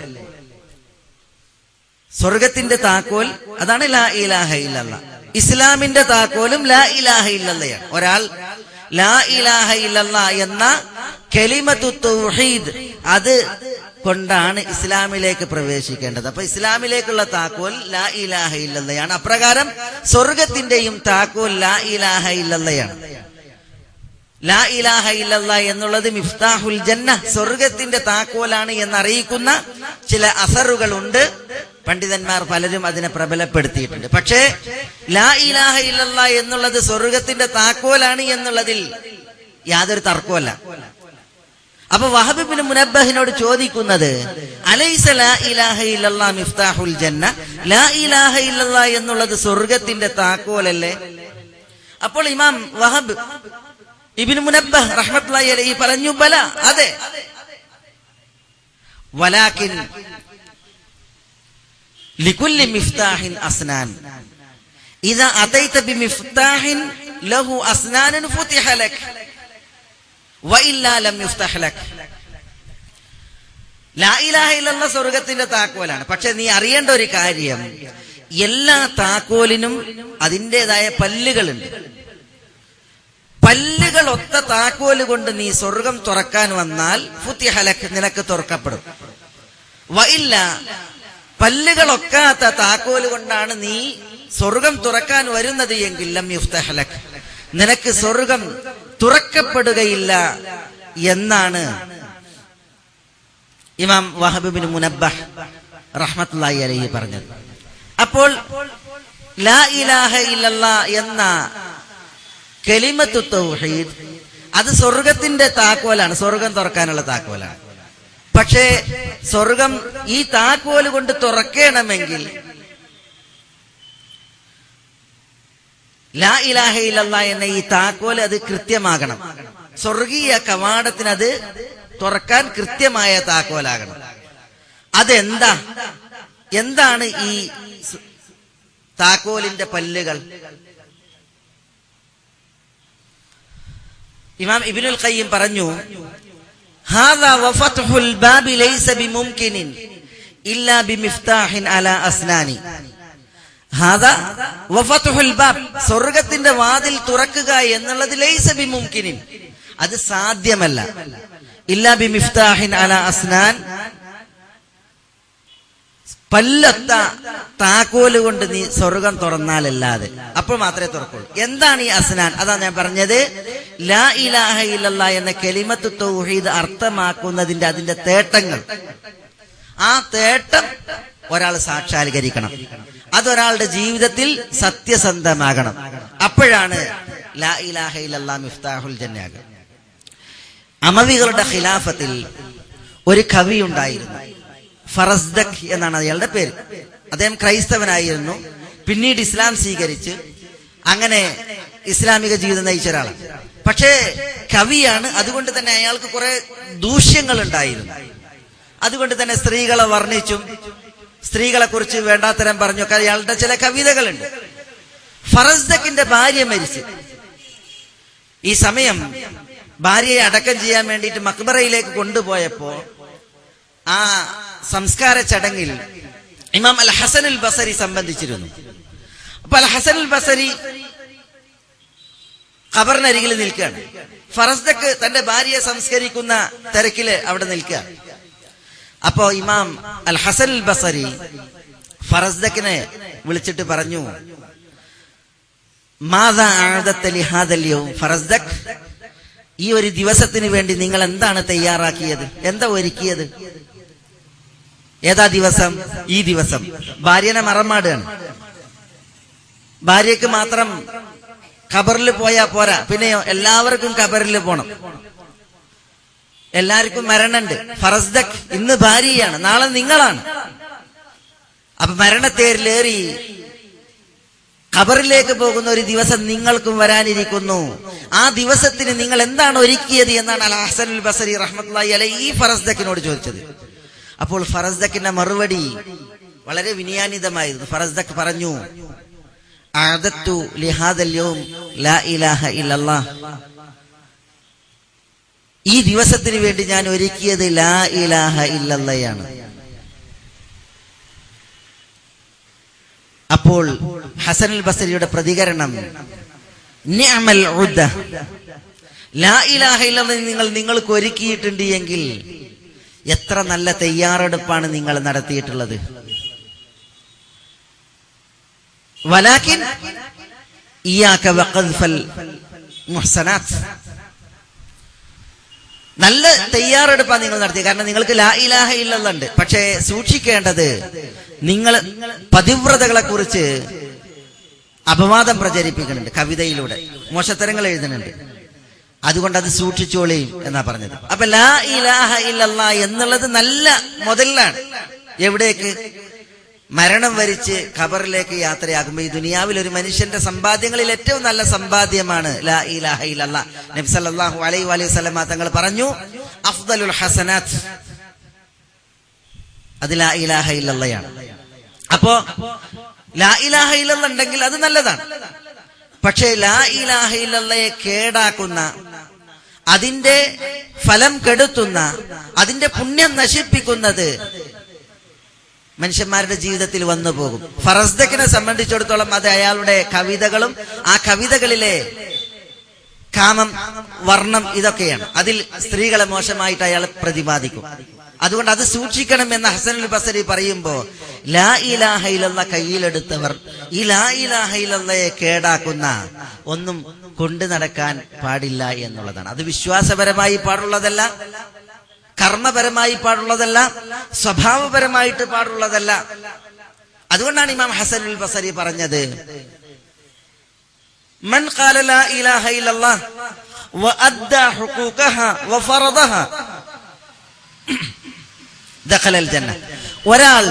സ്വർഗത്തിന്റെ താക്കോൽ അതാണ് ലാ ഇലാഹ ഇല്ലല്ലാ. ഇസ്ലാമിന്റെ താക്കോലും ലാ ഇലാഹ ഇല്ലല്ലയാണ്. ഒരാൾ ലാ ഇലാഹ ഇല്ലല്ലാ എന്ന കലിമത്തു തൗഹീദ് അത് കൊണ്ടാണ് ഇസ്ലാമിലേക്ക് പ്രവേശിക്കേണ്ടത്. അപ്പൊ ഇസ്ലാമിലേക്കുള്ള താക്കോൽ ലാ ഇലാഹ ഇല്ലല്ലയാണ്. അപ്രകാരം സ്വർഗത്തിന്റെയും താക്കോൽ ലാ ഇലാഹ ഇല്ലല്ലയാണ്. ലാ ഇലാഹ ഇല്ലല്ലാ എന്നുള്ളത് മിഫ്താഹുൽ ജന്ന, സ്വർഗത്തിന്റെ താക്കോലാണ് എന്നറിയിക്കുന്ന ചില അസറുകൾ ഉണ്ട്. പണ്ഡിതന്മാർ പലരും അതിനെ പ്രബലപ്പെടുത്തിയിട്ടുണ്ട്. പക്ഷേ ലാ ഇലാഹ ഇല്ലല്ലാ എന്നുള്ളത് സ്വർഗത്തിന്റെ താക്കോലാണ് എന്നുള്ളതിൽ യാതൊരു തർക്കമല്ല. അപ്പൊ വഹബ് ബിൻ മുനബ്ബഹിനോട് ചോദിക്കുന്നത്, അലൈസ ലാ ഇലാഹ ഇല്ലല്ലാ മിഫ്താഹുൽ ജന്ന, ലാ ഇലാഹ ഇല്ലല്ലാ എന്നുള്ളത് സ്വർഗത്തിന്റെ താക്കോലല്ലേ? അപ്പോൾ ഇമാം വഹബ് ഇബ്നു മുനബ്ബഹ് റഹ്മത്തുള്ളാഹി അലൈഹി പറഞ്ഞു, ബല, അതെ. വലാകിൻ ലികുല്ലി മിഫ്താഹിൻ അസ്നാൻ, ഇദാ അതൈത ബിമിഫ്താഹിൻ ലഹു അസ്നാനൻ ഫുതിഹ ലക വഇല്ലാ ലം യുഫ്തഹ് ലക. ലാ ഇലാഹ ഇല്ലല്ലാ സ്വർഗത്തിന്റെ താക്കോലാണ്. പക്ഷെ നീ അറിയേണ്ട ഒരു കാര്യം, എല്ലാ താക്കോലിനും അതിൻ്റെതായ പല്ലുകളുണ്ട്. പല്ലുകൾ ഒത്ത താക്കോല് കൊണ്ട് നീ സ്വർഗം തുറക്കാൻ വന്നാൽ ഫുതിഹ ലക, നിനക്ക് തുറക്കപ്പെടും. വഇല്ല, പല്ലുകളൊക്കാത്ത താക്കോല് കൊണ്ടാണ് നീ സ്വർഗം തുറക്കാൻ വരുന്നത് എങ്കിൽ ലം യുഫ്തഹ് ലക, നിനക്ക് സ്വർഗം തുറക്കപ്പെടുകയില്ല എന്നാണ് ഇമാം വഹബ് ബിൻ മുനബ്ബഹ് റഹ്മത്തുള്ളാഹി അലൈഹി പറഞ്ഞത്. അപ്പോൾ ലാ ഇലാഹ ഇല്ലല്ലാ എന്ന കലിമത്തു തൗഹീദ് അത് സ്വർഗത്തിന്റെ താക്കോലാണ്, സ്വർഗം തുറക്കാനുള്ള താക്കോലാണ്. പക്ഷേ സ്വർഗം ഈ താക്കോല് കൊണ്ട് തുറക്കണമെങ്കിൽ ലാ ഇലാഹ ഇല്ലല്ലാ എന്ന ഈ താക്കോല് അത് കൃത്യമാകണം. സ്വർഗീയ കവാടത്തിന് അത് തുറക്കാൻ കൃത്യമായ താക്കോലാകണം. അതെന്താ? എന്താണ് ഈ താക്കോലിന്റെ പല്ലുകൾ? ഇമാം ഇബ്നുൽ ഖയ്യിം പറഞ്ഞു, ഹാദാ വഫത്ഹുൽ ബാബി ലൈസ ബിമുംകിനിൻ ഇല്ലാ ബിമിഫ്താഹിൻ അലാ അസ്നാനി. ഹാദാ വഫത്ഹുൽ ബാബ്, സ്വർഗത്തിന്റെ വാതിൽ തുറക്കുക എന്നുള്ളത് ലൈസ ബിമുംകിനിൻ, അത് സാധ്യമല്ല. ഇല്ലാ ബിമിഫ്താഹിൻ അലാ അസ്നാൻ, പല്ലൊത്ത താക്കോല് കൊണ്ട് നീ സ്വർഗം തുറന്നാലല്ലാതെ, അപ്പോൾ മാത്രമേ തുറക്കുള്ളൂ. എന്താണ് ഈ അസ്നാൻ? അതാ ഞാൻ പറഞ്ഞത്, ലാ ഇലാഹ ഇല്ലല്ലാ എന്ന കലിമത്തു തൗഹീദ് അർത്ഥമാക്കുന്നതിന്റെ അതിന്റെ തേട്ടങ്ങൾ, ആ തേട്ടം ഒരാൾ സാക്ഷാത്കരിക്കണം. അതൊരാളുടെ ജീവിതത്തിൽ സത്യസന്ധമാകണം. അപ്പോഴാണ് ലാ ഇലാഹ ഇല്ലല്ലാഹ് മിഫ്താഹുൽ ജന്നയാക. അമവികളുടെ ഖിലാഫത്തിൽ ഒരു കവി ഉണ്ടായിരുന്നു, ഫറസ്ദഖ് എന്നാണ് അയാളുടെ പേര്. അദ്ദേഹം ക്രൈസ്തവനായിരുന്നു, പിന്നീട് ഇസ്ലാം സ്വീകരിച്ച് അങ്ങനെ ഇസ്ലാമിക ജീവിതം നയിച്ച ഒരാളാണ്. പക്ഷേ കവിയാണ്, അതുകൊണ്ട് തന്നെ അയാൾക്ക് കുറെ ദൂഷ്യങ്ങൾ ഉണ്ടായിരുന്നു. അതുകൊണ്ട് തന്നെ സ്ത്രീകളെ വർണ്ണിച്ചും സ്ത്രീകളെ കുറിച്ച് വേണ്ടാത്തരം പറഞ്ഞൊക്കെ അയാളുടെ ചില കവിതകളുണ്ട്. ഫറസ്ദഖിന്റെ ഭാര്യ മരിച്ചു. ഈ സമയം ഭാര്യയെ അടക്കം ചെയ്യാൻ വേണ്ടിയിട്ട് മക്ബറയിലേക്ക് കൊണ്ടുപോയപ്പോ ആ സംസ്കാര ചടങ്ങിൽ ഇമാം അൽ ഹസൻ അൽ ബസരി സംബന്ധിച്ചിരുന്നു. അപ്പൊ അൽ ഹസൻ അൽ ബസരി ഖബറിനരികിൽ നിൽക്കുകയാണ്. ഫറസ്ദഖ് തന്റെ ഭാര്യയെ സംസ്കരിക്കുന്ന തിരക്കില് അവിടെ നിൽക്കുക. അപ്പോ ഇമാം അൽ ഹസൻ അൽ ബസരി ഫറസ്ദഖിനെ വിളിച്ചിട്ട് പറഞ്ഞു, മാദാ അഅദത ലിഹാദൽ യൗം ഫറസ്ദഖ്, ഈ ഒരു ദിവസത്തിന് വേണ്ടി നിങ്ങൾ എന്താണ് തയ്യാറാക്കിയത്, എന്താ ഒരുക്കിയത്? ഏതാ ദിവസം? ഈ ദിവസം. ഭാര്യനെ മറമാടുകയാണ്. ഭാര്യക്ക് മാത്രം ഖബറിൽ പോയാ പോരാ, പിന്നെയോ എല്ലാവർക്കും ഖബറിൽ പോണം. എല്ലാവർക്കും മരണമുണ്ട്. ഫറസ്ദഖ് ഇന്ന് ഭാര്യയാണ്, നാളെ നിങ്ങളാണ്. അപ്പൊ മരണത്തേരിലേറി ഖബറിലേക്ക് പോകുന്ന ഒരു ദിവസം നിങ്ങൾക്കും വരാനിരിക്കുന്നു. ആ ദിവസത്തിന് നിങ്ങൾ എന്താണ് ഒരുക്കിയത് എന്നാണ് അൽ ഹസൻ അൽ ബസരി റഹ്മത്തുള്ളാഹി അലൈഹി ഈ ഫറസ്ദഖിനോട് ചോദിച്ചത്. അപ്പോൾ ഫറസ്ദഖിന്റെ മറുപടി വളരെ വിനയാനിതമായിരുന്നു. ഫറസ്ദഖ് പറഞ്ഞു, അഅദത്തു ലിഹാദൽ യൗം ലാ ഇലാഹ ഇല്ലല്ലാഹ്, ഈ ദിവസത്തിന് വേണ്ടി ഞാൻ ഒരുക്കിയത് ലാ ഇലാഹ ഇല്ലല്ലാഹയാണ്. അപ്പോൾ ഹസൻ അൽ ബസരിയുടെ പ്രതികരണം, നിഅമൽ ഉദ്ദ, ലാ ഇലാഹ ഇല്ലല്ലാഹ് നിങ്ങൾക്ക് ഒരുക്കിയിട്ടുണ്ട് എങ്കിൽ എത്ര നല്ല തയ്യാറെടുപ്പാണ് നിങ്ങൾ നടത്തിയിട്ടുള്ളത്. വലാകിൻ ഇയ്യാക വഖദ്ഫൽ മുഹ്സനാത്ത്, നല്ല തയ്യാറെടുപ്പാണ് നിങ്ങൾ നടത്തിയത്. കാരണം നിങ്ങൾക്ക് ലാ ഇലാഹ ഇല്ലല്ലാഹ് ഉണ്ട്. പക്ഷേ സൂക്ഷിക്കേണ്ടത്, നിങ്ങൾ പതിവ്രതകളെ കുറിച്ച് അപവാദം പ്രചരിപ്പിക്കുന്നുണ്ട്, കവിതയിലൂടെ മോശത്തരങ്ങൾ എഴുതുന്നുണ്ട്. അതുകൊണ്ട് അത് സൂക്ഷിച്ചോളി എന്നാ പറഞ്ഞത്. അപ്പൊ ലാ ഇലാഹ ഇല്ലല്ലാഹ് എന്നുള്ളത് നല്ല മുതലാണ്. എവിടേക്ക്? മരണം വരിച്ച് ഖബറിലേക്ക് യാത്രയാകുമ്പോൾ ഈ ദുനിയാവിൽ ഒരു മനുഷ്യന്റെ സമ്പാദ്യങ്ങളിൽ ഏറ്റവും നല്ല സമ്പാദ്യമാണ് ലാ ഇലാഹ ഇല്ലല്ലാഹ്. നബി സല്ലല്ലാഹു അലൈഹി വസല്ലം തങ്ങൾ പറഞ്ഞു, അഫ്ദലുൽ ഹസനാത്ത്, അത് ലാ ഇലാഹ ഇല്ലല്ലാഹയാണ്. അപ്പോ ലാ ഇലാഹ ഇല്ലല്ലാഹ് ഉണ്ടെങ്കിൽ അത് നല്ലതാണ്. പക്ഷേ ലാ ഇലാഹ ഇല്ലല്ലാഹയെ കേടാക്കുന്ന, അതിന്റെ ഫലം കെടുത്തുന്ന, അതിന്റെ പുണ്യം നശിപ്പിക്കുന്നത് മനുഷ്യന്മാരുടെ ജീവിതത്തിൽ വന്നു പോകും. ഫറസ്ദഖിനെ സംബന്ധിച്ചിടത്തോളം അത് അയാളുടെ കവിതകളും ആ കവിതകളിലെ കാമം, വർണ്ണം, ഇതൊക്കെയാണ്. അതിൽ സ്ത്രീകളെ മോശമായിട്ട് അയാൾ പ്രതിപാദിക്കും. അതുകൊണ്ട് അത് സൂക്ഷിക്കണം എന്ന് ഹസൻ അൽ ബസരി പറയുമ്പോ, ലാ ഇലാഹ ഇല്ലല്ലാഹ് കയ്യിലെടുത്തവർ ഈ ലാ ഇലാഹ ഇല്ലല്ലാഹയെ കേടാക്കുന്ന ഒന്നും കൊണ്ടു നടക്കാൻ പാടില്ല എന്നുള്ളതാണ്. അത് വിശ്വാസപരമായി പാടുള്ളതല്ല, കർമ്മപരമായി പാടുള്ളതല്ല, സ്വഭാവപരമായിട്ട് പാടുള്ളതല്ല. അതുകൊണ്ടാണ് ഇമാം ഹസൻ അൽ ബസരി പറഞ്ഞത്, മൻ ഖാല ലാ ഇലാഹ ഇല്ലല്ലാഹ് വഅദ്ദാ ഹുഖൂഖഹ വഫറദഹ ദഖലൽ ജന്ന. ഒരാൾ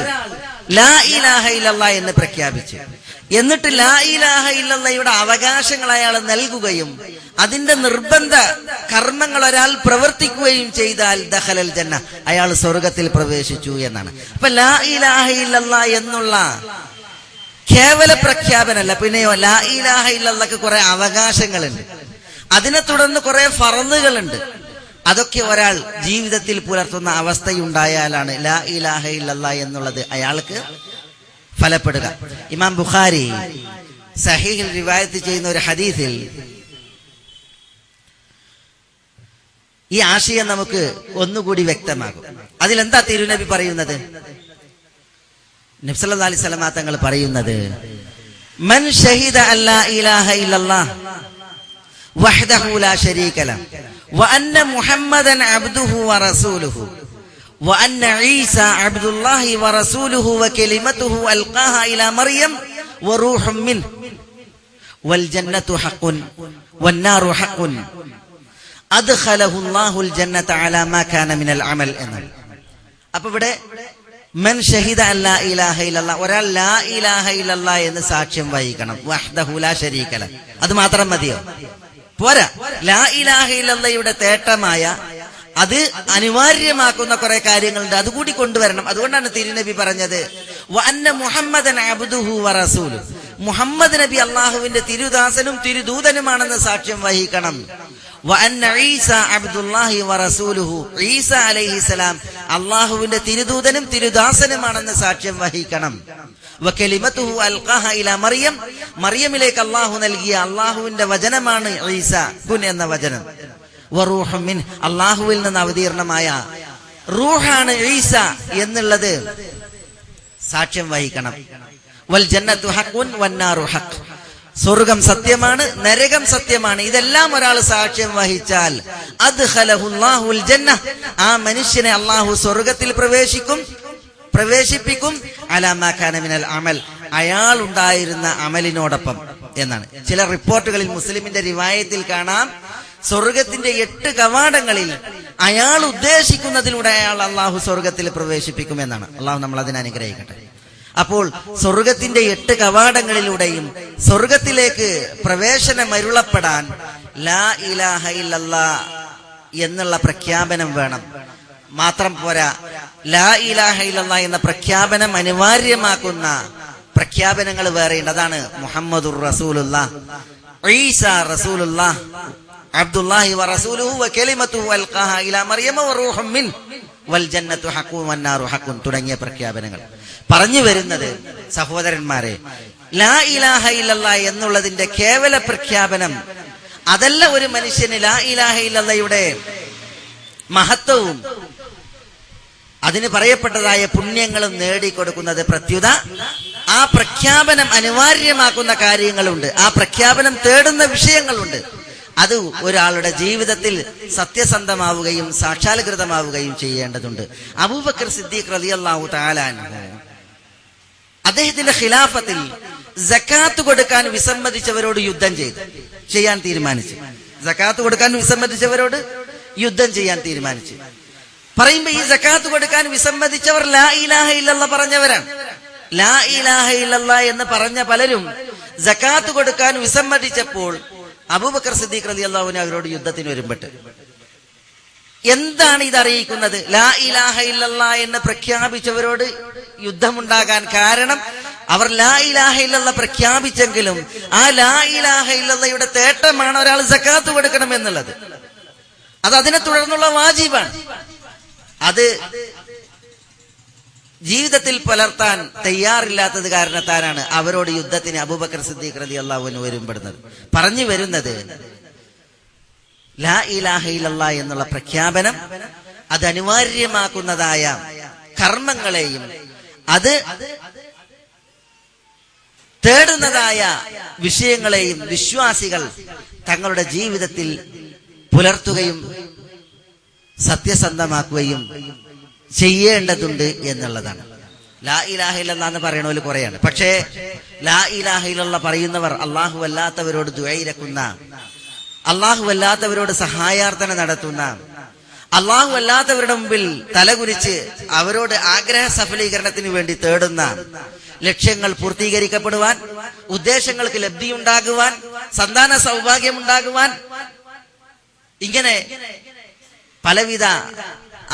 ലാ ഇലാഹ ഇല്ലല്ലാഹ് എന്ന് പ്രഖ്യാപിച്ചു, എന്നിട്ട് ലാ ഇലാഹ ഇല്ലല്ലാഹയുടെ അവകാശങ്ങൾ അയാൾ നൽകുകയും അതിന്റെ നിർബന്ധ കർമ്മങ്ങൾ ഒരാൾ പ്രവർത്തിക്കുകയും ചെയ്താൽ ദഖലൽ ജന്ന, അയാൾ സ്വർഗത്തിൽ പ്രവേശിച്ചു എന്നാണ്. അപ്പൊ ലാ ഇലാഹ ഇല്ലല്ലാഹ് എന്നുള്ള കേവല പ്രഖ്യാപനമല്ല, പിന്നെയോ ലാ ഇലാഹ ഇല്ലല്ലാഹ്ക്ക് കുറെ അവകാശങ്ങളുണ്ട്, അതിനെ തുടർന്ന് കുറെ ഫർളുകളുണ്ട്. അതൊക്കെ ഒരാൾ ജീവിതത്തിൽ പുലർത്തുന്ന അവസ്ഥയുണ്ടായാലാണ് ലാ ഇലാഹ ഇല്ലല്ലാഹ് എന്നുള്ളത് അയാൾക്ക് ഫലപ്പെടുക. ഇമാം ബുഖാരി സഹീഹിൽ റിവായത്ത് ചെയ്യുന്ന ഒരു ഹദീസിൽ ഈ ആശയം നമുക്ക് ഒന്നുകൂടി വ്യക്തമാകും. അതിലെന്താ തിരുനബി പറയുന്നത്? നബി സല്ലല്ലാഹു അലൈഹി വസല്ലം തങ്ങൾ പറയുന്നത്, മൻ ഷഹിദ അല്ലാ ഇലാഹ ഇല്ലല്ലാഹ് വഹ്ദഹു ലാ ശരീക ലഹു വഅന്ന മുഹമ്മദൻ അബ്ദുഹു വറസൂലുഹു വഅന്ന ഈസ അബ്ദുല്ലാഹി വറസൂലുഹു വകലിമതുഹു അൽഖാഹ ഇലാ മർയം വറൂഹും മിൻഹു വൽ ജന്നത്തു ഹഖ്ഖുൻ വന്നാറു ഹഖ്ഖുൻ അദ്ഖലഹു അല്ലാഹുൽ ജന്നത അലാ മാ കാന മിനൽ അമൽ എന്നാണ്. അപ്പൊ ഇവിടെ മൻ ഷഹിദ അല്ലാ ഇലാഹ ഇല്ലല്ലാഹ്, ഒരാൾ ലാ ഇലാഹ ഇല്ലല്ലാഹ് എന്ന് സാക്ഷ്യം വഹിക്കണം. വഹ്ദഹു ലാ ശരീക ലഹ്, അത് മാത്രം മതിയോ? പോരാ. ലാ ഇലാഹ ഇല്ലല്ലാഹയുടെ തേട്ടമായ അത് അനിവാര്യമാക്കുന്ന കുറെ കാര്യങ്ങളുണ്ട്, അതുകൂടി കൊണ്ടുവരണം. അതുകൊണ്ടാണ് തിരുനബി പറഞ്ഞത് വഅന്ന മുഹമ്മദൻ അബ്ദുഹു വറസൂലുഹു, മുഹമ്മദ് നബി അള്ളാഹുവിന്റെ തിരുദാസനും തിരുദൂതനുമാണെന്ന് സാക്ഷ്യം വഹിക്കണം. വഅന്ന ഈസ അബ്ദുല്ലാഹി വറസൂലുഹു, ഈസ അലൈഹിസ്സലാം അള്ളാഹുവിന്റെ തിരുദൂതനും തിരുദാസനുമാണെന്ന് സാക്ഷ്യം വഹിക്കണം. വകലിമതുഹു അൽഖാഹ ഇലാ മറിയം, മറിയമിലേക്ക് അള്ളാഹു നൽകിയ അള്ളാഹുവിന്റെ വചനമാണ് ഈസ, കുൻ എന്ന വചനം. വറൂഹും മിൻ, അള്ളാഹുവിൽ നിന്ന് അവതീർണമായ റൂഹാണ് ഈസ എന്നുള്ളത് സാക്ഷ്യം വഹിക്കണം. വൽ ജന്നത്തു ഹഖ്ഖുൻ വന്നാറു ഹഖ്, സ്വർഗം സത്യമാണ്, നരകം സത്യമാണ്. ഇതെല്ലാം ഒരാൾ സാക്ഷ്യം വഹിച്ചാൽ അദ്ഖലഹുല്ലാഹുൽ ജന്ന, ആ മനുഷ്യനെ അള്ളാഹു സ്വർഗത്തിൽ പ്രവേശിപ്പിക്കും. അലാ മാ കാന മിനൽ അമൽ, അയാൾ ഉണ്ടായിരുന്ന അമലിനോടൊപ്പം എന്നാണ്. ചില റിപ്പോർട്ടുകളിൽ മുസ്ലിമിന്റെ റിവായത്തിൽ കാണാം, സ്വർഗത്തിന്റെ 8 കവാടങ്ങളിൽ അയാൾ ഉദ്ദേശിക്കുന്നതിലൂടെ അയാൾ അള്ളാഹു സ്വർഗത്തിൽ പ്രവേശിപ്പിക്കുമെന്നാണ്. അള്ളാഹു നമ്മൾ അതിനെ അനുഗ്രഹിക്കട്ടെ. അപ്പോൾ സ്വർഗത്തിന്റെ 8 കവാടങ്ങളിലൂടെയും സ്വർഗത്തിലേക്ക് പ്രവേശനമരുളപ്പെടാൻ ലാ ഇലാഹ ഇല്ലല്ലാഹ് എന്നുള്ള പ്രഖ്യാപനം വേണം. മാത്രം പോരാ, ലാ ഇലാഹ ഇല്ലല്ലാഹ് എന്ന പ്രഖ്യാപനം അനിവാര്യമാക്കുന്ന പ്രഖ്യാപനങ്ങൾ വേറെയുണ്ട്. അതാണ് മുഹമ്മദുർ റസൂലുള്ളാഹ്, ഈസ റസൂലുള്ളാഹ്, അബ്ദുല്ലാഹി വറസൂലുഹു വകലിമതുഹു അൽഖാഹ ഇലാ മറിയമ വറൂഹും മിൻ വൽ ജന്നത്തു ഹഖ്ഖുൻ വന്നാറു ഹഖ്ഖുൻ തുടങ്ങിയ പ്രഖ്യാപനങ്ങൾ പറഞ്ഞു വരുന്നത്, സഹോദരന്മാരെ, ലാ ഇലാഹ ഇല്ലല്ലാഹ് എന്നുള്ളതിന്റെ കേവല പ്രഖ്യാപനം അതല്ല ഒരു മനുഷ്യന് ലാ ഇലാഹ ഇല്ലല്ലാഹയുടെ മഹത്വവും അതിന് പറയപ്പെട്ടതായ പുണ്യങ്ങളും നേടിക്കൊടുക്കുന്നത്. പ്രത്യുത ആ പ്രഖ്യാപനം അനിവാര്യമാക്കുന്ന കാര്യങ്ങളുണ്ട്, ആ പ്രഖ്യാപനം തേടുന്ന വിഷയങ്ങളുണ്ട്. അത് ഒരാളുടെ ജീവിതത്തിൽ സത്യസന്ധമാവുകയും സാക്ഷാത്കൃതമാവുകയും ചെയ്യേണ്ടതുണ്ട്. അബൂബക്കർ സിദ്ദീഖ് റളിയല്ലാഹു തആല അൻഹു അദ്ദേഹത്തിന്റെ ഖിലാഫത്തിൽ സകാത്ത് കൊടുക്കാൻ വിസമ്മതിച്ചവരോട് യുദ്ധം ചെയ്യാൻ തീരുമാനിച്ചു. സകാത്ത് കൊടുക്കാൻ വിസമ്മതിച്ചവരോട് യുദ്ധം ചെയ്യാൻ തീരുമാനിച്ചു. പറയുമ്പോ ഈ സകാത്ത് കൊടുക്കാൻ വിസമ്മതിച്ചവർ ലാ ഇലാഹ ഇല്ലല്ലാഹ് പറഞ്ഞവരാണ്. ലാ ഇലാഹ ഇല്ലല്ലാഹ് എന്ന് പറഞ്ഞ പലരും സകാത്ത് കൊടുക്കാൻ വിസമ്മതിച്ചപ്പോൾ അബൂബക്കർ സിദ്ദീഖ് റളിയല്ലാഹു അൻഹു അവരോട് യുദ്ധത്തിന് ഒരുമ്പെട്ട്. എന്താണ് ഇത് അറിയിക്കുന്നത്? ലാ ഇലാഹ ഇല്ലല്ലാഹ് എന്ന് പ്രഖ്യാപിച്ചവരോട് യുദ്ധമുണ്ടാകാൻ കാരണം അവർ ലാ ഇലാഹ ഇല്ലല്ലാഹ് പ്രഖ്യാപിച്ചെങ്കിലും ആ ലാ ഇലാഹ ഇല്ലല്ലാഹയുടെ തേട്ടമാണ് ഒരാൾ സകാത്ത് കൊടുക്കണം എന്നുള്ളത്. അത് അതിനെ തുടർന്നുള്ള വാജിബാണ്. അത് ജീവിതത്തിൽ പുലർത്താൻ തയ്യാറില്ലാത്തത് കാരണത്താലാണ് അവരോട് യുദ്ധത്തിന് അബൂബക്കർ സിദ്ദീഖ് റളിയല്ലാഹു അൻഹു വരുമ്പെടുന്നത്. പറഞ്ഞു വരുന്നത്, ലാ ഇലാഹ ഇല്ലല്ലാഹ് എന്നുള്ള പ്രഖ്യാപനം അത് അനിവാര്യമാക്കുന്നതായ കർമ്മങ്ങളെയും അത് തേടുന്നതായ വിഷയങ്ങളെയും വിശ്വാസികൾ തങ്ങളുടെ ജീവിതത്തിൽ പുലർത്തുകയും സത്യസന്ധമാക്കുകയും ചെയ്യേണ്ടതുണ്ട് എന്നുള്ളതാണ്. ലാ ഇലാഹ ഇല്ലല്ലാഹ് എന്ന് പറയണവര് കുറെയാണ്. പക്ഷേ ലാ ഇലാഹ ഇല്ലല്ലാഹ് പറയുന്നവർ അള്ളാഹു അല്ലാത്തവരോട് ദുആയിരക്കുന്ന, അള്ളാഹു അല്ലാത്തവരോട് സഹായാർത്ഥന നടത്തുന്ന, അള്ളാഹു അല്ലാത്തവരുടെ മുമ്പിൽ തലകുനിച്ച് അവരോട് ആഗ്രഹ സഫലീകരണത്തിന് വേണ്ടി തേടുന്ന, ലക്ഷ്യങ്ങൾ പൂർത്തീകരിക്കപ്പെടുവാൻ, ഉദ്ദേശങ്ങൾക്ക് ലബ്ധിയുണ്ടാകുവാൻ, സന്താന സൗഭാഗ്യമുണ്ടാകുവാൻ, ഇങ്ങനെ പലവിധ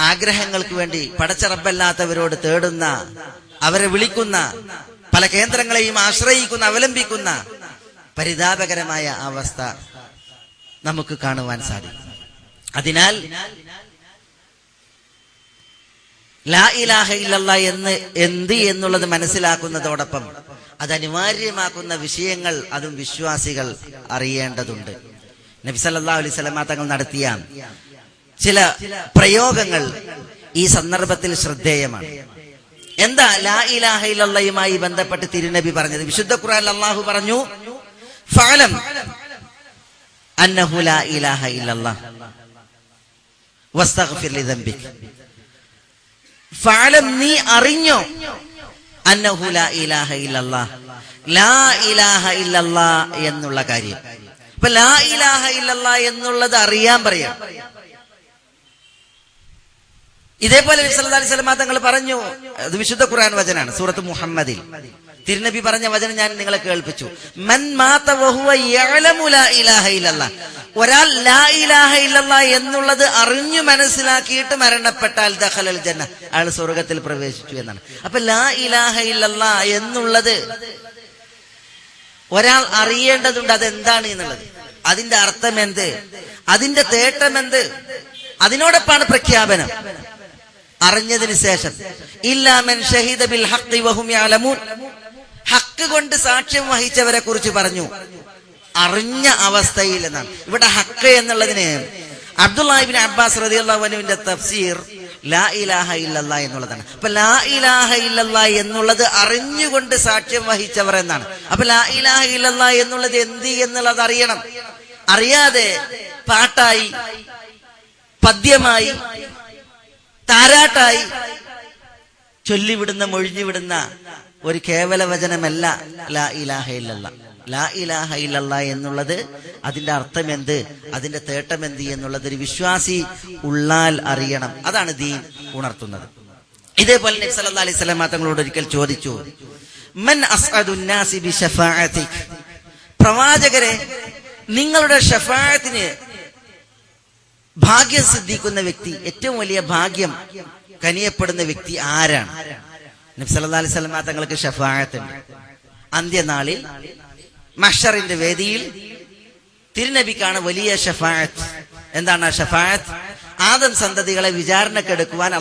ആഗ്രഹങ്ങൾക്ക് വേണ്ടി പടച്ച റബ്ബല്ലാത്തവരോട് തേടുന്ന, അവരെ വിളിക്കുന്ന, പല കേന്ദ്രങ്ങളെയും ആശ്രയിക്കുന്ന, അവലംബിക്കുന്ന പരിതാപകരമായ അവസ്ഥ നമുക്ക് കാണുവാൻ സാധിക്കും. അതിനാൽ ലാ ഇലാഹ ഇല്ലല്ലാഹ് എന്നുള്ളത് മനസ്സിലാക്കുന്നതോടൊപ്പം അത് അനിവാര്യമാക്കുന്ന വിഷയങ്ങൾ അതും വിശ്വാസികൾ അറിയേണ്ടതുണ്ട്. നബി സല്ലല്ലാഹു അലൈഹി വസല്ലം തങ്ങൾ നടത്തിയ ചില പ്രയോഗങ്ങൾ ഈ സന്ദർഭത്തിൽ ശ്രദ്ധേയമാണ്. എന്താ ലാ ഇലാഹ ഇല്ലല്ലാഹുമായി ബന്ധപ്പെട്ട് തിരുനബി പറഞ്ഞത്? വിശുദ്ധ ഖുർആനിൽ അല്ലാഹു പറഞ്ഞു, ഫഅലം അന്നഹു ലാ ഇലാഹ ഇല്ലല്ലാഹ് വസ്തഗ്ഫിർ ലിദംബിക്. ഫഅലം, നീ അറിഞ്ഞോ, അന്നഹു ലാ ഇലാഹ ഇല്ലല്ലാഹ്, ലാ ഇലാഹ ഇല്ലല്ലാഹ് എന്നുള്ള കാര്യം. ഇപ്പൊ ലാ ഇലാഹ ഇല്ലല്ലാഹ് എന്നുള്ളത് അറിയാൻ പറയാം. ഇതേപോലെ നബി സല്ലല്ലാഹു അലൈഹി വസല്ലം തങ്ങൾ പറഞ്ഞു, അത് വിശുദ്ധ ഖുർആൻ വചനാണ്, സൂറത്ത് മുഹമ്മദിൽ തിരുനബി പറഞ്ഞ വചനം ഞാൻ നിങ്ങളെ കേൾപ്പിച്ചു. മൻ മാത വഹുവ യഅലമു ലാ ഇലാഹ ഇല്ലല്ലാഹ്, ഒരാൾ ലാ ഇലാഹ ഇല്ലല്ലാഹ് എന്നുള്ളത് അറിഞ്ഞു മനസ്സിലാക്കിയിട്ട് മരണപ്പെട്ടാൽ ദഖലൽ ജന്ന, അയാൾ സ്വർഗ്ഗത്തിൽ പ്രവേശിച്ചു എന്നാണ്. അപ്പൊ ലാ ഇലാഹ ഇല്ലല്ലാഹ് എന്നുള്ളത് ഒരാൾ അറിയേണ്ടതുണ്ട്, അതെന്താണ് എന്നുള്ളത്, അതിന്റെ അർത്ഥം എന്ത്, അതിന്റെ തേട്ടം എന്ത്, അതിനോടൊപ്പമാണ് പ്രഖ്യാപനം. അറിഞ്ഞതിന് ശേഷം ഇല്ലാ മൻ ഷഹീദ ബിൽ ഹഖ് വഹും യഅലമൂൻ, ഹക്ക് കൊണ്ട് സാക്ഷ്യം വഹിച്ചവരെ കുറിച്ച് പറഞ്ഞു, അറിഞ്ഞ അവസ്ഥയിൽ എന്നാണ്. ഇവിടെ ഹക്ക് എന്നുള്ളതിന് അബ്ദുല്ലാഹി ഇബ്നു അബ്ബാസ് റളിയല്ലാഹു അൻഹുവിന്റെ തഫ്സീർ ലാ ഇലാഹ ഇല്ലല്ലാഹ് എന്നുള്ളതാണ്. അപ്പൊ ലാ ഇലാഹ ഇല്ലല്ലാഹ് എന്നുള്ളത് അറിഞ്ഞുകൊണ്ട് സാക്ഷ്യം വഹിച്ചവർ എന്നാണ്. അപ്പൊ ലാ ഇലാഹ ഇല്ലല്ലാഹ് എന്നുള്ളത് എന്ത് എന്നുള്ളത് അറിയണം. അറിയാതെ പാട്ടായി, പദ്യമായി, താരാട്ടായി ചൊല്ലിവിടുന്ന, മൊഴിഞ്ഞുവിടുന്ന ഒരു കേവല വചനമല്ല ലാ ഇലാഹ ഇല്ലല്ലാഹ്. ലാ ഇലാഹ ഇല്ലല്ലാഹ് എന്നുള്ളത് അതിന്റെ അർത്ഥം എന്ത്, അതിന്റെ തേട്ടം എന്ത് എന്നുള്ളത് ഒരു വിശ്വാസി ഉള്ളാൽ അറിയണം. അതാണ് ദീൻ ഉണർത്തുന്നത്. ഇതേപോലെ നബി സല്ലല്ലാഹു അലൈഹി വസല്ലം തങ്ങളോട് ഒരിക്കൽ ചോദിച്ചു, മൻ അസ്അദുൻ നാസി ബി ശഫാഅതിക്, പ്രവാചകരെ നിങ്ങളുടെ ഷഫാഅത്തിന് ഭാഗ്യം സിദ്ധിക്കുന്ന വ്യക്തി, ഏറ്റവും വലിയ ഭാഗ്യം കനിയപ്പെടുന്ന വ്യക്തി ആരാണ്? നബി സല്ലല്ലാഹു അലൈഹി വസല്ലം തങ്ങൾക്ക് ഷഫാഅത്തുണ്ട്. അന്ത്യനാളിൽ മഹ്ശറിന്റെ വേദിയിൽ തിരുനബിക്കാണ് വലിയ ഷഫാഅത്ത്. എന്താണ് ഷഫാഅത്ത്? ആദം സന്തതികളെ വിചാരണക്കെടുക്കുവാൻ